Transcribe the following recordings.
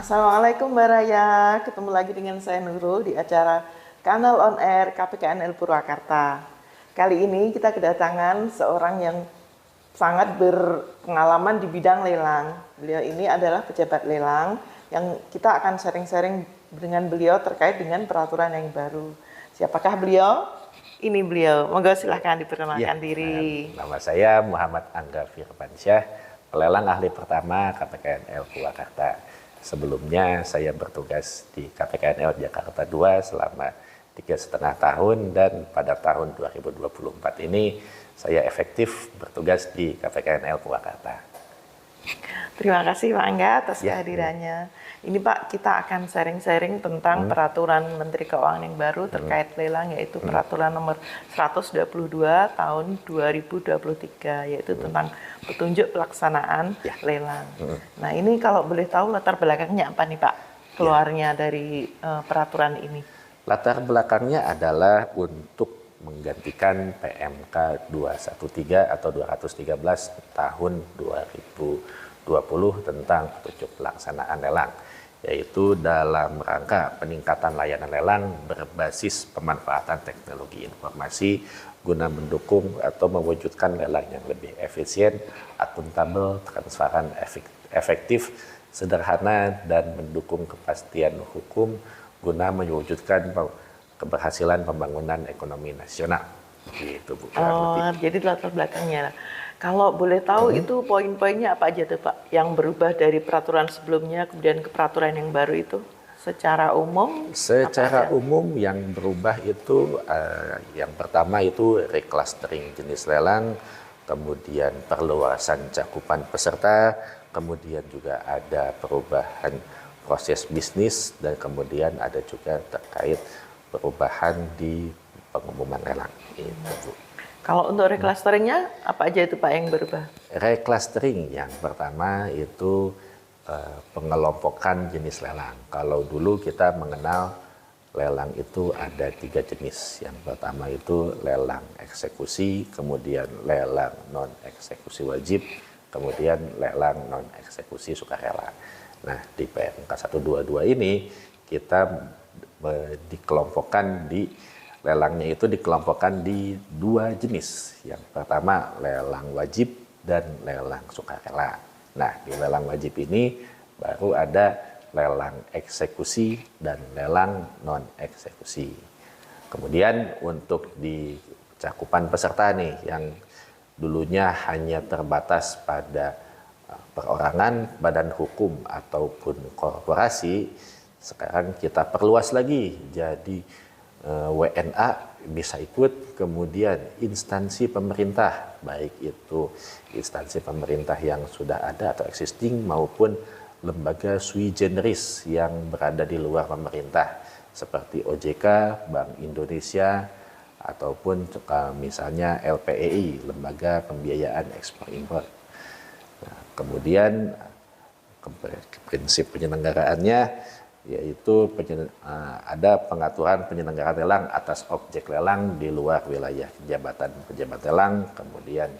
Assalamualaikum Mbak Raya, ketemu lagi dengan saya Nurul di acara Kanal On Air KPKNL Purwakarta. Kali ini kita kedatangan seorang yang sangat berpengalaman di bidang lelang. Beliau ini adalah pejabat lelang yang kita akan sharing-sharing dengan beliau terkait dengan peraturan yang baru. Siapakah beliau? Ini beliau, monggo silahkan diperkenalkan diri. Nama saya Muhammad Angga Firmansyah, pelelang ahli pertama KPKNL Purwakarta. Sebelumnya saya bertugas di KPKNL Jakarta 2 selama 3,5 tahun dan pada tahun 2024 ini saya efektif bertugas di KPKNL Purwakarta. Terima kasih Pak Angga atas kehadirannya. Ini Pak, kita akan sharing-sharing tentang peraturan Menteri Keuangan yang baru terkait lelang, yaitu peraturan nomor 122 tahun 2023, yaitu tentang petunjuk pelaksanaan lelang. Nah ini kalau boleh tahu latar belakangnya apa nih Pak, keluarnya dari peraturan ini? Latar belakangnya adalah untuk menggantikan PMK 213 atau 213 tahun 2020 tentang petunjuk pelaksanaan lelang, yaitu dalam rangka peningkatan layanan lelang berbasis pemanfaatan teknologi informasi guna mendukung atau mewujudkan lelang yang lebih efisien, akuntabel, transparan, efektif, sederhana, dan mendukung kepastian hukum guna mewujudkan keberhasilan pembangunan ekonomi nasional. Gitu, Bu. Jadi latar belakangnya. Kalau boleh tahu itu poin-poinnya apa aja tuh Pak yang berubah dari peraturan sebelumnya kemudian ke peraturan yang baru itu secara umum? Secara umum yang berubah itu yang pertama itu reclustering jenis lelang, kemudian perluasan cakupan peserta, kemudian juga ada perubahan proses bisnis, dan kemudian ada juga terkait perubahan di pengumuman lelang. Itu, Bu. Kalau untuk reclusteringnya apa aja itu Pak yang berubah? Reclustering yang pertama itu pengelompokan jenis lelang. Kalau dulu kita mengenal lelang itu ada 3 jenis. Yang pertama itu lelang eksekusi, kemudian lelang non eksekusi wajib, kemudian lelang non eksekusi sukarela. Nah di PMK 122 ini kita dikelompokkan di lelangnya itu dikelompokkan di 2 jenis. Yang pertama lelang wajib dan lelang sukarela. Nah di lelang wajib ini baru ada lelang eksekusi dan lelang non eksekusi. Kemudian untuk di cakupan peserta nih yang dulunya hanya terbatas pada perorangan, badan hukum ataupun korporasi, sekarang kita perluas lagi jadi WNA bisa ikut, kemudian instansi pemerintah, baik itu instansi pemerintah yang sudah ada atau existing maupun lembaga sui generis yang berada di luar pemerintah seperti OJK, Bank Indonesia, ataupun misalnya LPEI, Lembaga Pembiayaan Ekspor Impor. Nah, kemudian prinsip penyelenggaraannya yaitu ada pengaturan penyelenggaraan lelang atas objek lelang di luar wilayah jabatan pejabat lelang, kemudian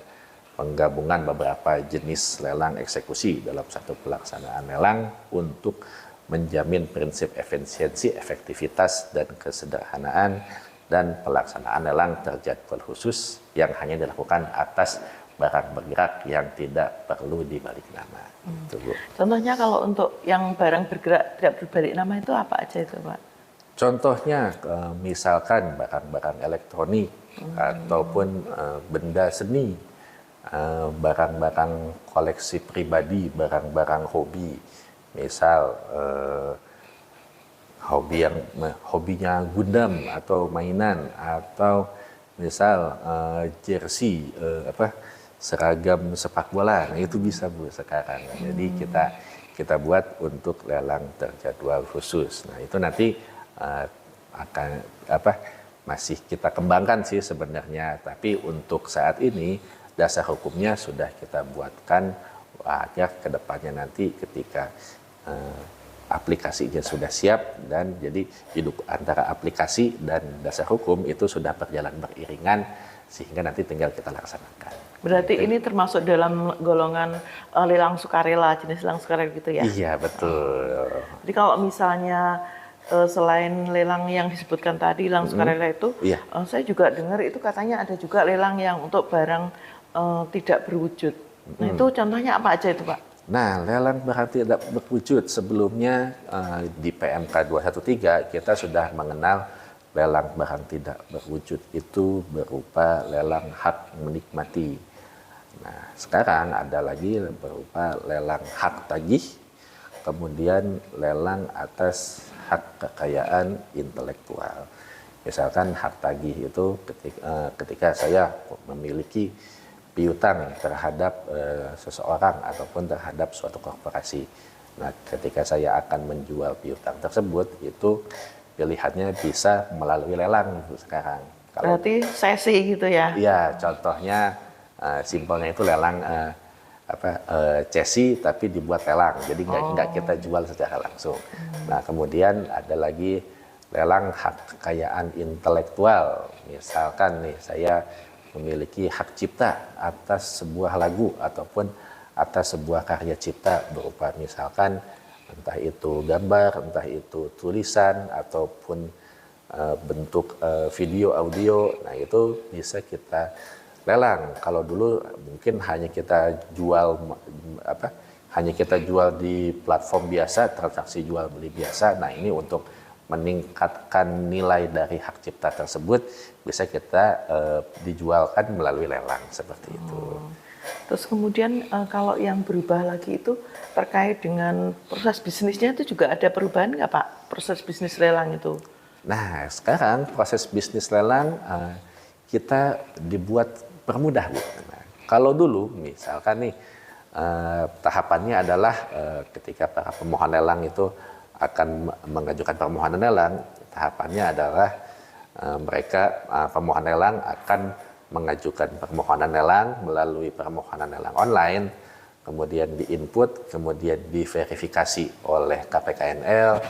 penggabungan beberapa jenis lelang eksekusi dalam satu pelaksanaan lelang untuk menjamin prinsip efisiensi, efektivitas, dan kesederhanaan, dan pelaksanaan lelang terjadwal khusus yang hanya dilakukan atas barang bergerak yang tidak perlu dibalik nama. Itu, Bu. Contohnya kalau untuk yang barang bergerak tidak berbalik nama itu apa aja itu Pak? Contohnya misalkan barang-barang elektronik ataupun benda seni, barang-barang koleksi pribadi, barang-barang hobi. Misal hobinya Gundam atau mainan, atau misal jersey seragam sepak bola. Nah, itu bisa, Bu, sekarang. Jadi kita buat untuk lelang terjadwal khusus. Nah itu nanti akan masih kita kembangkan sih sebenarnya, tapi untuk saat ini dasar hukumnya sudah kita buatkan agar kedepannya nanti ketika aplikasinya sudah siap, dan jadi antara aplikasi dan dasar hukum itu sudah berjalan beriringan sehingga nanti tinggal kita laksanakan. Berarti ini termasuk dalam golongan lelang sukarela, jenis lelang sukarela gitu ya? Iya, betul. Jadi kalau misalnya selain lelang yang disebutkan tadi, lelang sukarela itu, Iya. Saya juga dengar itu katanya ada juga lelang yang untuk barang tidak berwujud. Nah itu contohnya apa aja itu Pak? Nah, lelang barang tidak berwujud sebelumnya di PMK 213 kita sudah mengenal lelang barang tidak berwujud itu berupa lelang hak menikmati. Nah, sekarang ada lagi berupa lelang hak tagih, kemudian lelang atas hak kekayaan intelektual. Misalkan hak tagih itu ketika saya memiliki piutang terhadap seseorang ataupun terhadap suatu korporasi. Nah, ketika saya akan menjual piutang tersebut, itu pilihannya bisa melalui lelang sekarang. Berarti sesi gitu ya? Iya, contohnya simpelnya itu lelang cesi tapi dibuat lelang, jadi nggak kita jual secara langsung. Nah, kemudian ada lagi lelang hak kekayaan intelektual. Misalkan nih saya memiliki hak cipta atas sebuah lagu ataupun atas sebuah karya cipta berupa misalkan entah itu gambar, entah itu tulisan ataupun bentuk video, audio. Nah, itu bisa kita lelang. Kalau dulu mungkin hanya kita jual di platform biasa, transaksi jual beli biasa. Nah, ini untuk meningkatkan nilai dari hak cipta tersebut bisa kita dijualkan melalui lelang seperti itu. Terus kemudian kalau yang berubah lagi itu terkait dengan proses bisnisnya itu juga ada perubahan nggak Pak? Proses bisnis lelang itu? Nah, sekarang proses bisnis lelang kita dibuat permudah, Bu. Nah, kalau dulu misalkan nih tahapannya adalah ketika para pemohon lelang itu akan mengajukan permohonan lelang, tahapannya adalah pemohon lelang akan mengajukan permohonan lelang melalui permohonan lelang online, kemudian diinput, kemudian diverifikasi oleh KPKNL.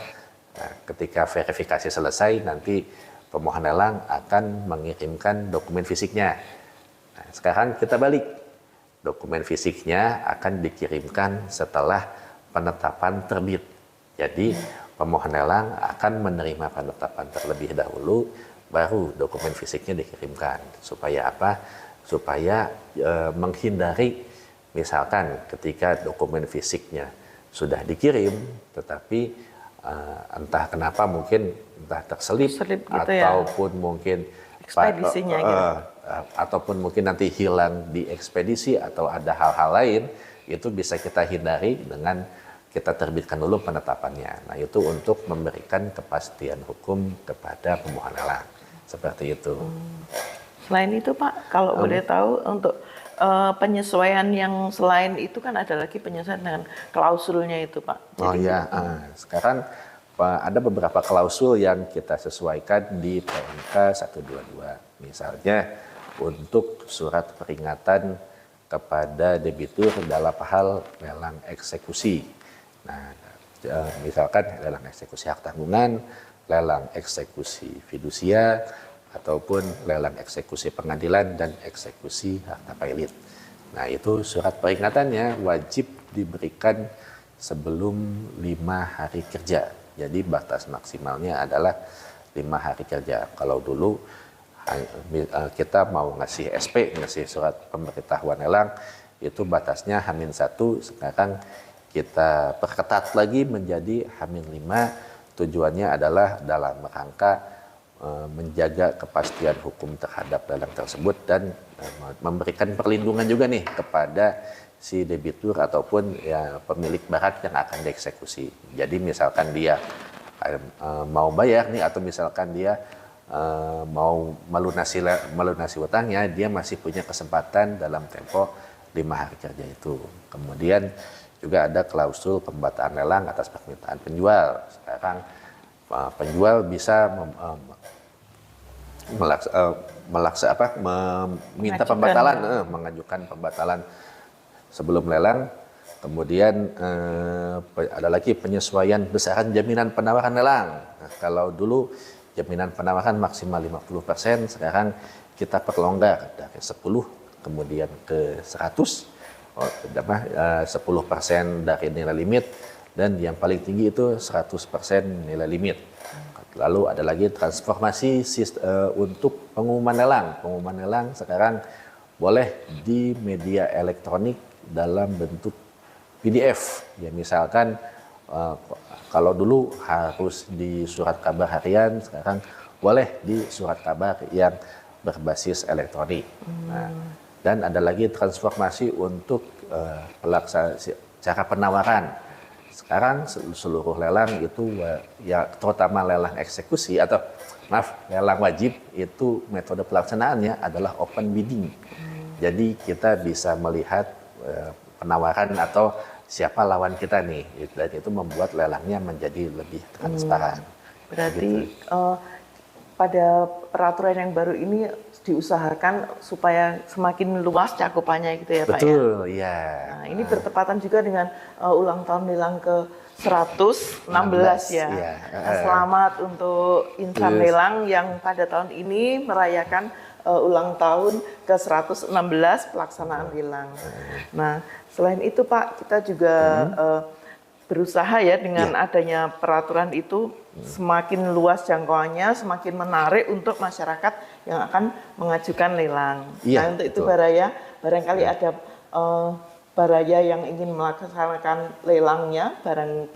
Nah, ketika verifikasi selesai, nanti pemohon lelang akan mengirimkan dokumen fisiknya. Nah, sekarang kita balik, dokumen fisiknya akan dikirimkan setelah penetapan terbit. Jadi pemohon lelang akan menerima penetapan terlebih dahulu, baru dokumen fisiknya dikirimkan. Supaya apa? Supaya menghindari misalkan ketika dokumen fisiknya sudah dikirim, tetapi entah kenapa mungkin entah terselip gitu ataupun mungkin ekspedisinya ataupun mungkin nanti hilang di ekspedisi atau ada hal-hal lain, itu bisa kita hindari dengan kita terbitkan dulu penetapannya. Nah, itu untuk memberikan kepastian hukum kepada pemohon lelang. Seperti itu. Selain itu Pak, kalau boleh tahu untuk penyesuaian yang selain itu kan ada lagi penyesuaian dengan klausulnya itu Pak. Jadi, sekarang ada beberapa klausul yang kita sesuaikan di PMK 122. Misalnya untuk surat peringatan kepada debitur dalam hal lelang eksekusi. Nah, misalkan lelang eksekusi hak tanggungan, lelang eksekusi fidusia, ataupun lelang eksekusi pengadilan dan eksekusi harta pailit. Nah, itu surat peringatannya wajib diberikan sebelum 5 hari kerja. Jadi batas maksimalnya adalah 5 hari kerja. Kalau dulu kita mau ngasih SP, ngasih surat pemberitahuan lelang, itu batasnya H-1, sekarang kita perketat lagi menjadi H-5. Tujuannya adalah dalam rangka menjaga kepastian hukum terhadap lelang tersebut dan memberikan perlindungan juga nih kepada si debitur ataupun ya pemilik barang yang akan dieksekusi. Jadi misalkan dia mau bayar nih atau misalkan dia mau melunasi utangnya, dia masih punya kesempatan dalam tempo 5 hari kerja itu. Kemudian juga ada klausul pembataan lelang atas permintaan penjual. Sekarang penjual bisa meminta pembatalan, mengajukan pembatalan sebelum lelang. Kemudian ada lagi penyesuaian besaran jaminan penawaran lelang. Nah, kalau dulu jaminan penawaran maksimal 50%, sekarang kita perlonggar dari 10 kemudian ke 100, 10% dari nilai limit, dan yang paling tinggi itu 100% nilai limit. Lalu ada lagi transformasi untuk pengumuman lelang. Pengumuman lelang sekarang boleh di media elektronik dalam bentuk PDF. Ya misalkan kalau dulu harus di surat kabar harian, sekarang boleh di surat kabar yang berbasis elektronik. Nah, dan ada lagi transformasi untuk cara penawaran. Sekarang seluruh lelang itu ya terutama lelang eksekusi atau lelang wajib itu metode pelaksanaannya adalah open bidding. Jadi kita bisa melihat penawaran atau siapa lawan kita nih, dan itu membuat lelangnya menjadi lebih transparan. Berarti pada peraturan yang baru ini diusahakan supaya semakin luas cakupannya gitu ya Pak ya? Betul, ya. Nah, ini bertepatan juga dengan ulang tahun lelang ke 116 ya. Ya. Nah, selamat untuk insan lelang yang pada tahun ini merayakan ulang tahun ke 116 pelaksanaan lelang. Nah, selain itu Pak, kita juga berusaha ya dengan adanya peraturan itu semakin luas jangkauannya, semakin menarik untuk masyarakat yang akan mengajukan lelang. Nah, untuk itu Baraya, barangkali ada Baraya yang ingin melaksanakan lelangnya,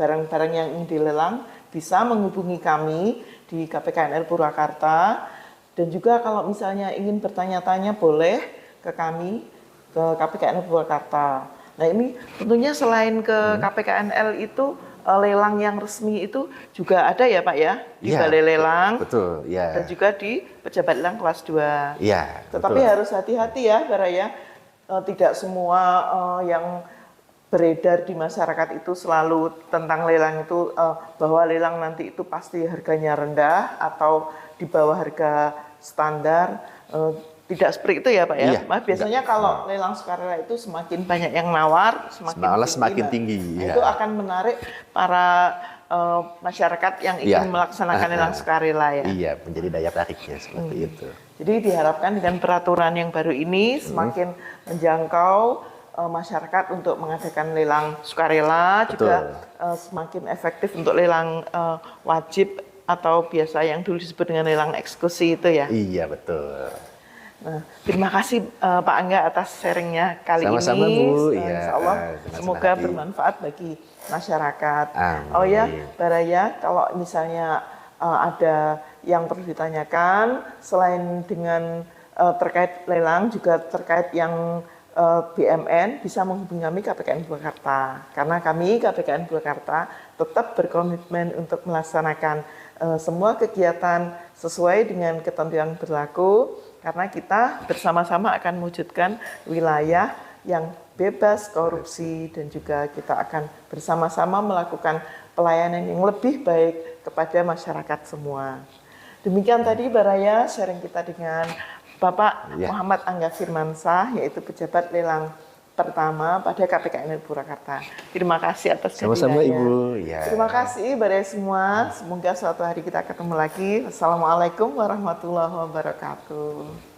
barang-barang yang ingin dilelang, bisa menghubungi kami di KPKNL Purwakarta. Dan juga kalau misalnya ingin bertanya-tanya boleh ke kami, ke KPKNL Purwakarta. Nah ini tentunya selain ke KPKNL itu lelang yang resmi itu juga ada ya Pak ya, di Balai Lelang. Betul, ya. Dan juga di Pejabat Lelang kelas 2. Iya. Tetapi harus hati-hati ya Baraya, tidak semua yang beredar di masyarakat itu selalu tentang lelang itu bahwa lelang nanti itu pasti harganya rendah atau di bawah harga standar. Tidak seperti itu ya Pak ya. Iya, Biasanya kalau lelang sukarela itu semakin banyak yang nawar, semakin tinggi. Nah, itu akan menarik para masyarakat yang ingin melaksanakan lelang sukarela ya. Iya, menjadi daya tariknya seperti itu. Jadi diharapkan dengan peraturan yang baru ini semakin menjangkau masyarakat untuk mengadakan lelang sukarela, juga semakin efektif untuk lelang wajib atau biasa yang dulu disebut dengan lelang eksekusi itu ya. Iya, betul. Nah, terima kasih Pak Angga atas sharingnya kali ini. Sama-sama Bu. Insya Allah semoga bermanfaat bagi masyarakat. Amin. Oh ya, Baraya, kalau misalnya ada yang perlu ditanyakan selain dengan terkait lelang juga terkait yang BMN, bisa menghubungi kami KPKN Purwakarta. Karena kami KPKN Purwakarta tetap berkomitmen untuk melaksanakan semua kegiatan sesuai dengan ketentuan berlaku, karena kita bersama-sama akan mewujudkan wilayah yang bebas korupsi, dan juga kita akan bersama-sama melakukan pelayanan yang lebih baik kepada masyarakat semua. Demikian tadi Baraya sharing kita dengan Bapak Muhammad Angga Firmansyah, yaitu pejabat lelang pertama pada KPKNL Purwakarta. Terima kasih atas kehadirannya. Sama-sama Ibu. Ya. Terima kasih Baraya semua. Semoga suatu hari kita ketemu lagi. Assalamualaikum warahmatullahi wabarakatuh.